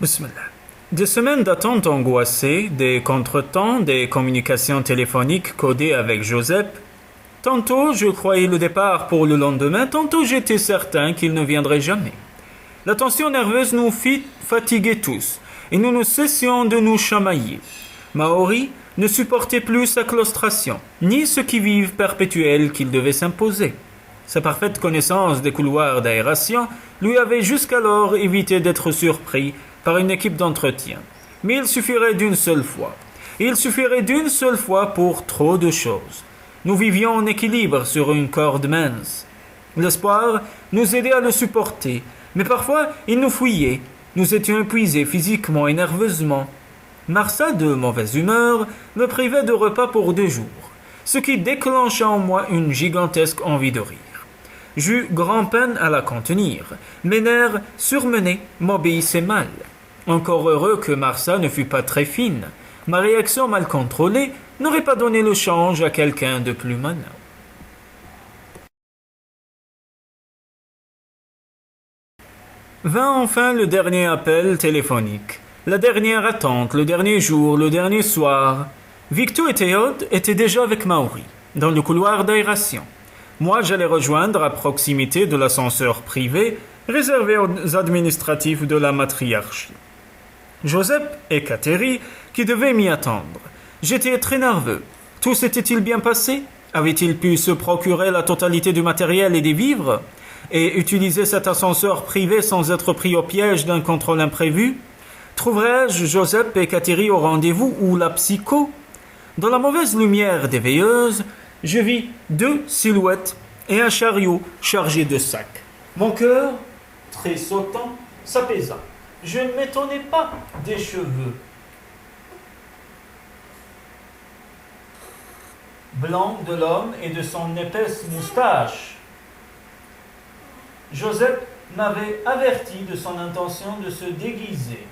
Bismillah. Des semaines d'attente angoissée, des contretemps, des communications téléphoniques codées avec Joseph. Tantôt je croyais le départ pour le lendemain, tantôt j'étais certain qu'il ne viendrait jamais. La tension nerveuse nous fit fatiguer tous, et nous ne cessions de nous chamailler. Maori ne supportait plus sa claustration, ni ce qui-vive perpétuel qu'il devait s'imposer. Sa parfaite connaissance des couloirs d'aération lui avait jusqu'alors évité d'être surpris par une équipe d'entretien. Mais il suffirait d'une seule fois. Il suffirait d'une seule fois pour trop de choses. Nous vivions en équilibre sur une corde mince. L'espoir nous aidait à le supporter, mais parfois il nous fouillait. Nous étions épuisés physiquement et nerveusement. Marsa, de mauvaise humeur, me privait de repas pour 2 jours, ce qui déclencha en moi une gigantesque envie de rire. J'eus grand-peine à la contenir. Mes nerfs surmenés m'obéissaient mal. Encore heureux que Marsa ne fût pas très fine. Ma réaction mal contrôlée n'aurait pas donné le change à quelqu'un de plus malin. Vint enfin le dernier appel téléphonique, la dernière attente, le dernier jour, le dernier soir. Victo et Théode étaient déjà avec Maori, dans le couloir d'aération. Moi, j'allais rejoindre à proximité de l'ascenseur privé réservé aux administratifs de la matriarchie. Joseph et Kateri qui devaient m'y attendre. J'étais très nerveux. Tout s'était-il bien passé? Avait-il pu se procurer la totalité du matériel et des vivres? Et utiliser cet ascenseur privé sans être pris au piège d'un contrôle imprévu? Trouverais-je Joseph et Kateri au rendez-vous ou la psycho? Dans la mauvaise lumière des veilleuses, je vis 2 silhouettes et un chariot chargé de sacs. Mon cœur, très sautant, s'apaisa. Je ne m'étonnais pas des cheveux blancs de l'homme et de son épaisse moustache. Joseph m'avait averti de son intention de se déguiser.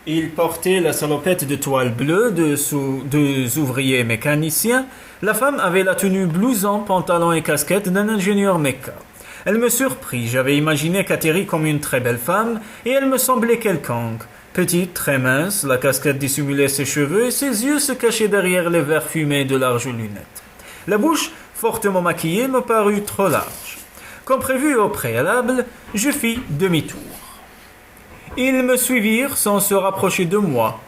Il portait la salopette de toile bleue de 2 ouvriers mécaniciens. La femme avait la tenue blouson, pantalon et casquette d'un ingénieur méca. Elle me surprit, j'avais imaginé Kateri comme une très belle femme, et elle me semblait quelconque. Petite, très mince, la casquette dissimulait ses cheveux et ses yeux se cachaient derrière les verres fumés de larges lunettes. La bouche, fortement maquillée, me parut trop large. Comme prévu au préalable, je fis demi-tour. Ils me suivirent sans se rapprocher de moi.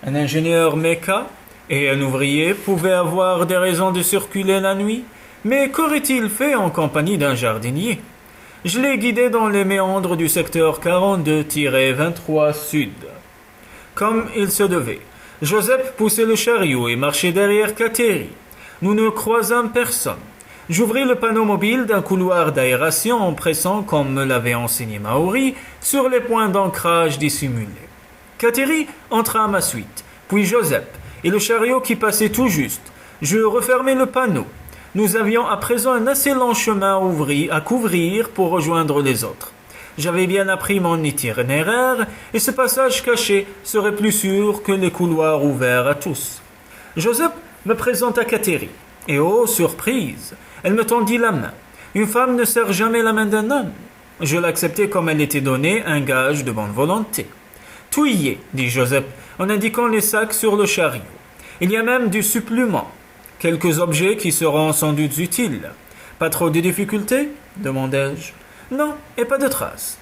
Un ingénieur méca et un ouvrier pouvaient avoir des raisons de circuler la nuit, mais qu'aurait-il fait en compagnie d'un jardinier? Je les guidais dans les méandres du secteur 42-23 sud. Comme il se devait, Joseph poussait le chariot et marchait derrière Kateri. Nous ne croisâmes personne. J'ouvris le panneau mobile d'un couloir d'aération en pressant, comme me l'avait enseigné Maori, sur les points d'ancrage dissimulés. Kateri entra à ma suite, puis Joseph, et le chariot qui passait tout juste. Je refermai le panneau. Nous avions à présent un assez long chemin à couvrir pour rejoindre les autres. J'avais bien appris mon itinéraire, et ce passage caché serait plus sûr que les couloirs ouverts à tous. Joseph me présenta Kateri, et oh, surprise! Elle me tendit la main. Une femme ne serre jamais la main d'un homme. Je l'acceptai comme elle était donnée, un gage de bonne volonté. Tout y est, dit Joseph, en indiquant les sacs sur le chariot. Il y a même du supplément. Quelques objets qui seront sans doute utiles. Pas trop de difficultés? Demandai-je. Non, et pas de traces.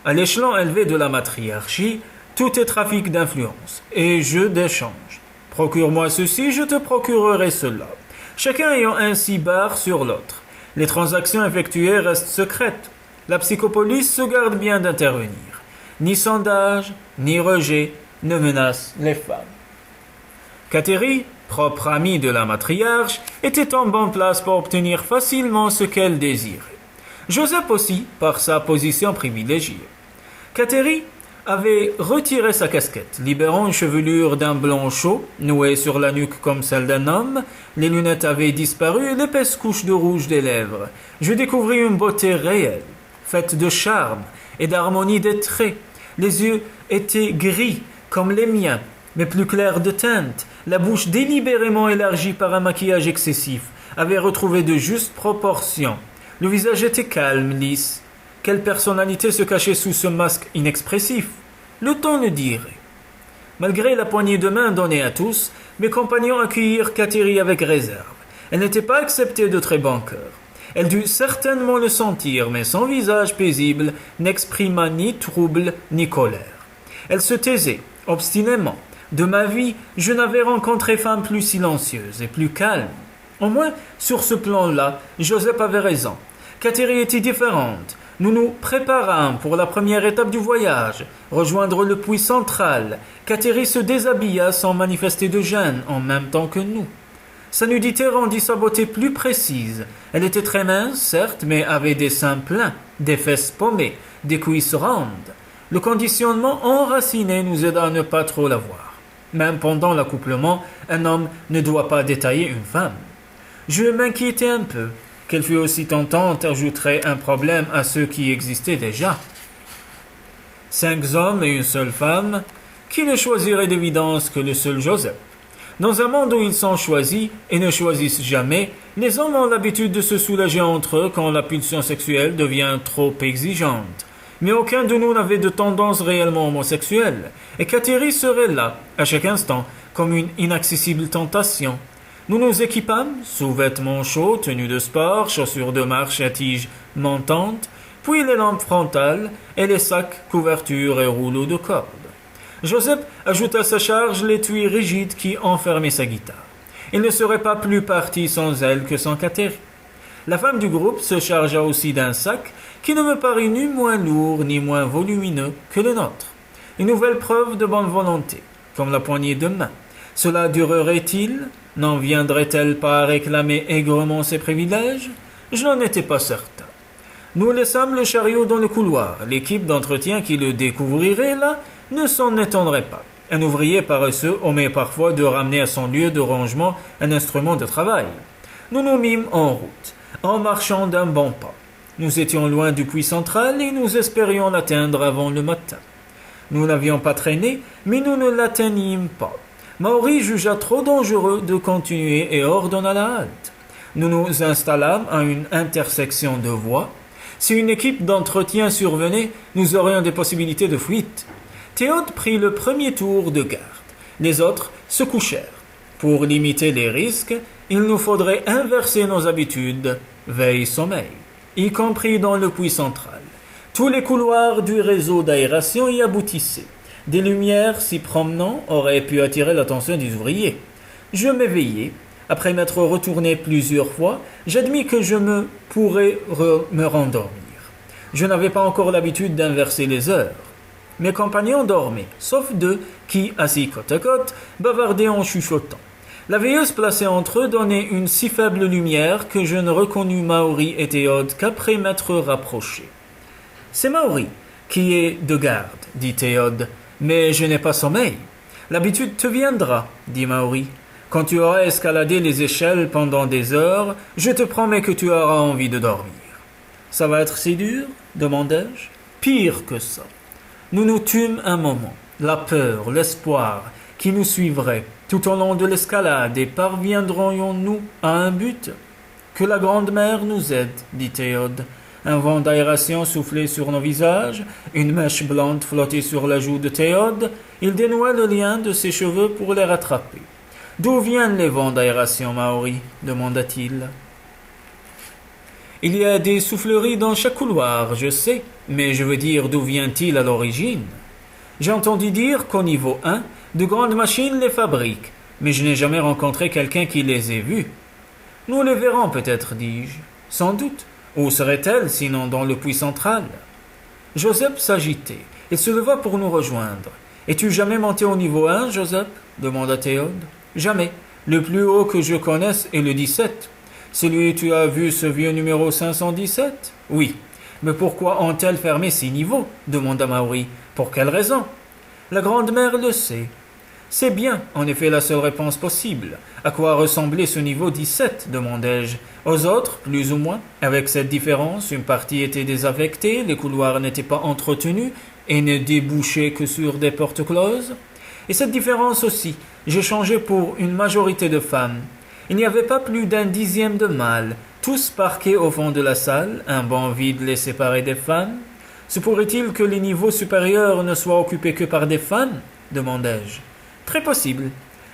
À l'échelon élevé de la matriarchie, tout est trafic d'influence et jeu d'échange. Procure-moi ceci, je te procurerai cela. Chacun ayant ainsi barre sur l'autre. Les transactions effectuées restent secrètes. La psychopolice se garde bien d'intervenir. Ni sondage, ni rejet ne menacent les femmes. Kateri, propre amie de la matriarche, était en bonne place pour obtenir facilement ce qu'elle désirait. Joseph aussi, par sa position privilégiée. Kateri avait retiré sa casquette, libérant une chevelure d'un blond chaud, nouée sur la nuque comme celle d'un homme. Les lunettes avaient disparu et l'épaisse couche de rouge des lèvres. Je découvris une beauté réelle, faite de charme et d'harmonie des traits. Les yeux étaient gris, comme les miens, mais plus clairs de teinte. La bouche délibérément élargie par un maquillage excessif avait retrouvé de justes proportions. Le visage était calme, lisse. Quelle personnalité se cachait sous ce masque inexpressif? le temps le dirait. Malgré la poignée de main donnée à tous, mes compagnons accueillirent Kateri avec réserve. Elle n'était pas acceptée de très bon cœur. Elle dut certainement le sentir, mais son visage paisible n'exprima ni trouble ni colère. Elle se taisait, obstinément. De ma vie, je n'avais rencontré femme plus silencieuse et plus calme. Au moins, sur ce plan-là, Joseph avait raison. Kateri était différente. Nous nous préparâmes pour la première étape du voyage, rejoindre le puits central. Kateri se déshabilla sans manifester de gêne en même temps que nous. Sa nudité rendit sa beauté plus précise. Elle était très mince, certes, mais avait des seins pleins, des fesses pommées, des cuisses rondes. Le conditionnement enraciné nous aida à ne pas trop la voir. Même pendant l'accouplement, un homme ne doit pas détailler une femme. Je m'inquiétais un peu. Qu'elle fût aussi tentante ajouterait un problème à ceux qui existaient déjà. 5 hommes et une seule femme, qui ne choisirait d'évidence que le seul Joseph. Dans un monde où ils sont choisis et ne choisissent jamais, les hommes ont l'habitude de se soulager entre eux quand la pulsion sexuelle devient trop exigeante. Mais aucun de nous n'avait de tendance réellement homosexuelle, et Kateri serait là, à chaque instant, comme une inaccessible tentation. Nous nous équipâmes, sous-vêtements chauds, tenues de sport, chaussures de marche à tiges montantes, puis les lampes frontales et les sacs, couvertures et rouleaux de corde. Joseph ajouta à sa charge l'étui rigide qui enfermait sa guitare. Il ne serait pas plus parti sans elle que sans Kateri. La femme du groupe se chargea aussi d'un sac qui ne me parut ni moins lourd ni moins volumineux que le nôtre. Une nouvelle preuve de bonne volonté, comme la poignée de main. Cela durerait-il? N'en viendrait-elle pas à réclamer aigrement ses privilèges? Je n'en étais pas certain. Nous laissâmes le chariot dans le couloir. L'équipe d'entretien qui le découvrirait là ne s'en étonnerait pas. Un ouvrier paresseux omet parfois de ramener à son lieu de rangement un instrument de travail. Nous nous mîmes en route, en marchant d'un bon pas. Nous étions loin du puits central et nous espérions l'atteindre avant le matin. Nous n'avions pas traîné, mais nous ne l'atteignimes pas. Maori jugea trop dangereux de continuer et ordonna la halte. Nous nous installâmes à une intersection de voies. Si une équipe d'entretien survenait, nous aurions des possibilités de fuite. Théode prit le premier tour de garde. Les autres se couchèrent. Pour limiter les risques, il nous faudrait inverser nos habitudes, veille-sommeil, y compris dans le puits central. Tous les couloirs du réseau d'aération y aboutissaient. Des lumières s'y promenant auraient pu attirer l'attention des ouvriers. Je m'éveillai. Après m'être retourné plusieurs fois, j'admis que je pourrais me rendormir. Je n'avais pas encore l'habitude d'inverser les heures. Mes compagnons dormaient, sauf 2 qui, assis côte à côte, bavardaient en chuchotant. La veilleuse placée entre eux donnait une si faible lumière que je ne reconnus Maori et Théode qu'après m'être rapproché. « C'est Maori qui est de garde, dit Théode, mais je n'ai pas sommeil. L'habitude te viendra, dit Maori. Quand tu auras escaladé les échelles pendant des heures, je te promets que tu auras envie de dormir. Ça va être si dur? Demandai-je. Pire que ça. Nous nous tûmes un moment, la peur, l'espoir, qui nous suivrait tout au long de l'escalade, et parviendrions-nous à un but? Que la grande mère nous aide, dit Théode. Un vent d'aération soufflait sur nos visages, une mèche blonde flottait sur la joue de Théode. Il dénoua le lien de ses cheveux pour les rattraper. « D'où viennent les vents d'aération, Maori ?» demanda-t-il. « Il y a des souffleries dans chaque couloir, je sais, mais je veux dire d'où vient-il à l'origine? J'ai entendu dire qu'au niveau 1, de grandes machines les fabriquent, mais je n'ai jamais rencontré quelqu'un qui les ait vues. Nous les verrons peut-être, dis-je. Sans doute. Où serait-elle, sinon dans le puits central? Joseph s'agitait. Il se leva pour nous rejoindre. Es-tu jamais monté au niveau 1, Joseph? Demanda Théode. Jamais. Le plus haut que je connaisse est le 17. Celui où tu as vu ce vieux numéro 517? Oui. Mais pourquoi ont-elles fermé 6 niveaux? Demanda Maori. Pour quelle raison? La grande-mère le sait. C'est bien, en effet, la seule réponse possible. À quoi ressemblait ce niveau 17? Demandai-je. Aux autres, plus ou moins. Avec cette différence, une partie était désaffectée, les couloirs n'étaient pas entretenus et ne débouchaient que sur des portes closes. Et cette différence aussi, j'ai changé pour une majorité de femmes. Il n'y avait pas plus d'un 10e de mâles, tous parqués au fond de la salle, un banc vide les séparait des femmes. Se pourrait-il que les niveaux supérieurs ne soient occupés que par des femmes demandai-je. Très possible.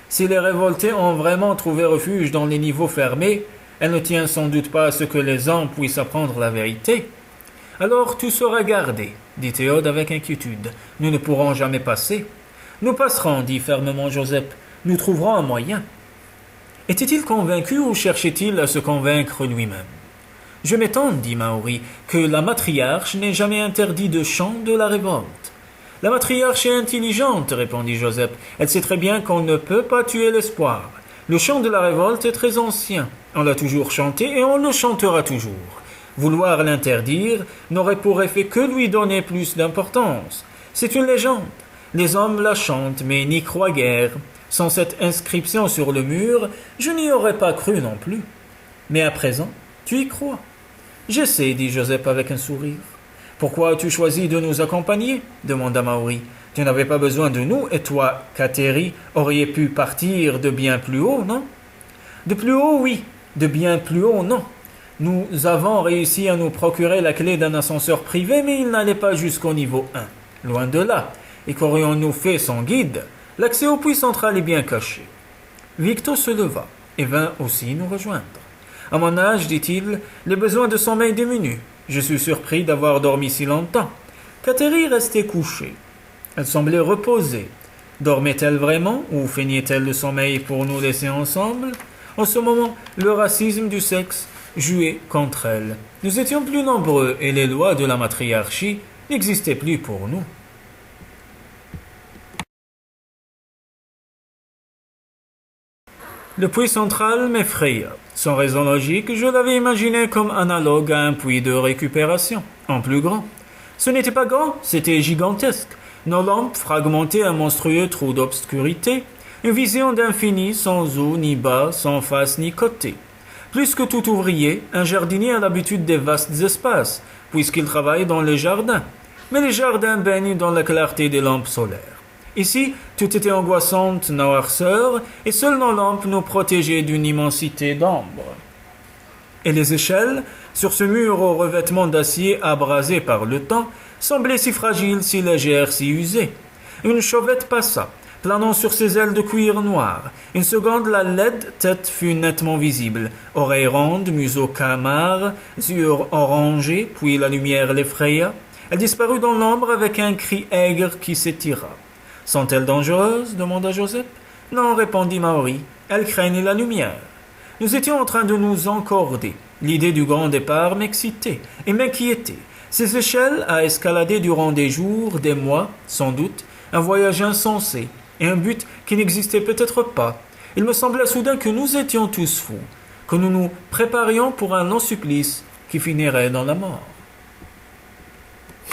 Si les révoltés ont vraiment trouvé refuge dans les niveaux fermés, elle ne tient sans doute pas à ce que les hommes puissent apprendre la vérité. Alors tout sera gardé, dit Théode avec inquiétude. Nous ne pourrons jamais passer. Nous passerons, dit fermement Joseph. Nous trouverons un moyen. Était-il convaincu ou cherchait-il à se convaincre lui-même? Je m'étonne, dit Maori, que la matriarche n'ait jamais interdit de chant de la révolte. La matriarche est intelligente, répondit Joseph. Elle sait très bien qu'on ne peut pas tuer l'espoir. Le chant de la révolte est très ancien. On l'a toujours chanté et on le chantera toujours. Vouloir l'interdire n'aurait pour effet que lui donner plus d'importance. C'est une légende. Les hommes la chantent, mais n'y croient guère. Sans cette inscription sur le mur, je n'y aurais pas cru non plus. Mais à présent, tu y crois. Je sais, dit Joseph avec un sourire. Pourquoi as-tu choisi de nous accompagner demanda Maori. Tu n'avais pas besoin de nous, et toi, Kateri, auriez pu partir de bien plus haut, non? De plus haut, oui. De bien plus haut, non. Nous avons réussi à nous procurer la clé d'un ascenseur privé, mais il n'allait pas jusqu'au niveau 1. Loin de là. Et qu'aurions-nous fait sans guide? L'accès au puits central est bien caché. Victo se leva et vint aussi nous rejoindre. À mon âge, dit-il, les besoins de sommeil diminuent. Je suis surpris d'avoir dormi si longtemps. Kateri restait couchée. Elle semblait reposée. Dormait-elle vraiment ou feignait-elle le sommeil pour nous laisser ensemble? En ce moment, le racisme du sexe jouait contre elle. Nous étions plus nombreux et les lois de la matriarchie n'existaient plus pour nous. Le puits central m'effraya. Sans raison logique, je l'avais imaginé comme analogue à un puits de récupération, en plus grand. Ce n'était pas grand, c'était gigantesque. Nos lampes fragmentaient un monstrueux trou d'obscurité, une vision d'infini sans haut ni bas, sans face ni côté. Plus que tout ouvrier, un jardinier a l'habitude des vastes espaces, puisqu'il travaille dans les jardins. Mais les jardins baignent dans la clarté des lampes solaires. Ici, tout était angoissante noirceur, et seules nos lampes nous protégeaient d'une immensité d'ombre. Et les échelles, sur ce mur au revêtement d'acier abrasé par le temps, semblaient si fragiles, si légères, si usées. Une chauvette passa, planant sur ses ailes de cuir noir. Une seconde, la laide tête fut nettement visible. Oreilles rondes, museau camard, yeux orangés, puis la lumière l'effraya. Elle disparut dans l'ombre avec un cri aigre qui s'étira. « Sont-elles dangereuses » demanda Joseph. « Non, répondit Maori. Elles craignent la lumière. » Nous étions en train de nous encorder. L'idée du grand départ m'excitait et m'inquiétait. Ces échelles à escalader durant des jours, des mois, sans doute, un voyage insensé et un but qui n'existait peut-être pas. Il me semblait soudain que nous étions tous fous, que nous nous préparions pour un long supplice qui finirait dans la mort.